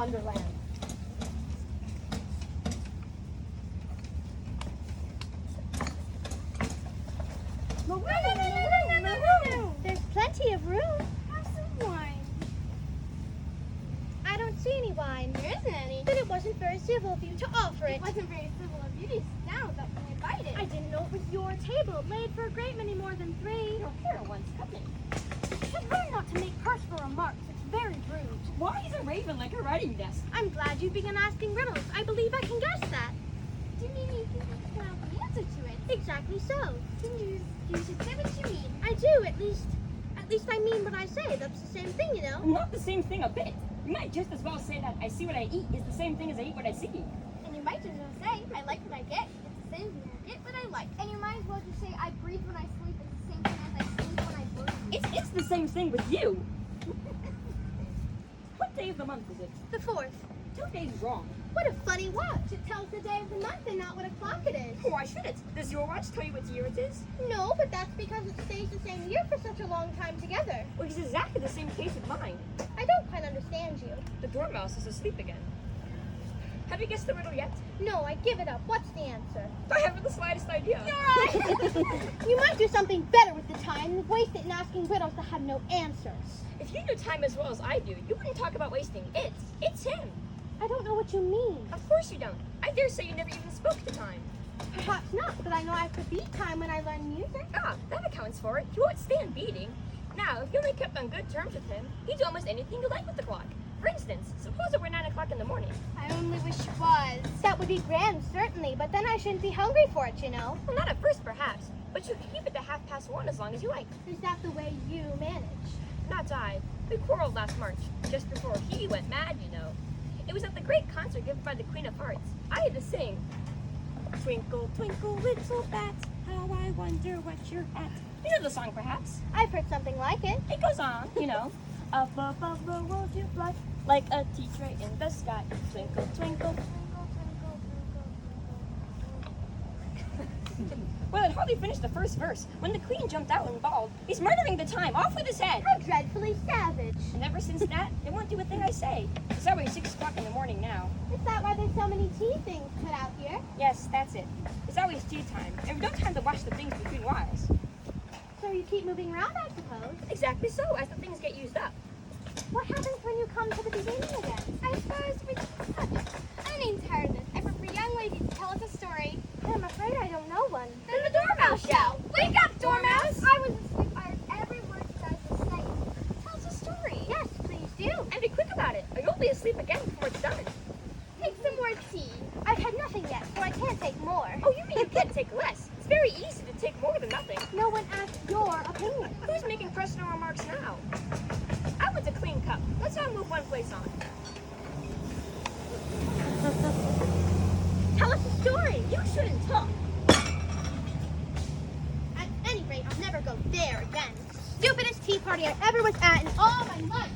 Wonderland. No. There's plenty of room. Have some wine. I don't see any wine. There isn't any. Then it wasn't very civil of you to offer it. It wasn't very civil of you to sit down without being invited. I didn't know it was your table, laid for a great many more than three. Your hair wants cutting. You should learn not to make personal remarks. It's very rude. Why is a raven like a writing desk? I'm glad you began asking riddles. I believe I can guess that. Do you mean you think you can have the answer to it? Exactly so. Then you should say what you mean. I do, at least I mean what I say. That's the same thing, you know. Not the same thing a bit. You might just as well say that I see what I eat is the same thing as I eat what I see. And you might just as well say, I like what I get. It's the same thing I get what I like. And you might as well just say, I breathe when I sleep. It's the same thing as I sleep when I breathe. It's the same thing with you. What day of the month is it? The 4th. 2 days wrong. What a funny watch. It tells the day of the month and not what o'clock it is. Why should it? Does your watch tell you what year it is? No, but that's because it stays the same year for such a long time together. Well, it's exactly the same case with mine. I don't quite understand you. The dormouse is asleep again. Have you guessed the riddle yet? No, I give it up. What's the answer? I haven't the slightest idea. You might do something better with the time than waste it in asking riddles that have no answers. If you knew time as well as I do, you wouldn't talk about wasting it. It's him. I don't know what you mean. Of course you don't. I dare say you never even spoke to time. Perhaps not, but I know I have to beat time when I learn music. Ah, that accounts for it. You won't stand beating. Now, if you only kept on good terms with him, he'd do almost anything you like with the clock. For instance, suppose it were 9 o'clock in the morning. I only wish it was. That would be grand, certainly, but then I shouldn't be hungry for it, you know. Well, not at first, perhaps, but you could keep it to 1:30 as long as you like. Is that the way you manage? Not I. We quarreled last March, just before he went mad, you know. It was at the great concert given by the Queen of Hearts. I had to sing, "Twinkle, twinkle, little bat, how I wonder what you're at." You know the song, perhaps? I've heard something like it. It goes on, you know. Up above the world you fly, like a tea tray in the sky. Twinkle, twinkle. Well, I'd hardly finished the first verse when the Queen jumped out and bawled, "He's murdering the time! Off with his head!" How dreadfully savage. And ever since that, they won't do a thing I say. It's always 6 o'clock in the morning now. Is that why there's so many tea things put out here? Yes, that's it. It's always tea time, and we don't time to wash the things between whiles. So you keep moving around, I suppose. Exactly so, as the things get used up. What happens when you come to the beginning again? I suppose we just I'm getting tired of this. I prefer a young lady to tell us a story. I'm afraid I don't know one. Then the Dormouse shall. Wake up, Dormouse! I was asleep. I heard every word you guys were saying. Tell us a story. Yes, please do. And be quick about it, or you'll be asleep again before it's done. Take some more tea. I've had nothing yet, so I can't take more. Oh, you mean you can't take less? It's very easy to take more than nothing. No one asked your opinion. Who's making personal remarks now? I want a clean cup. Let's all move one place on. Tell us a story. You shouldn't talk. At any rate, I'll never go there again. Stupidest tea party I ever was at in all my life.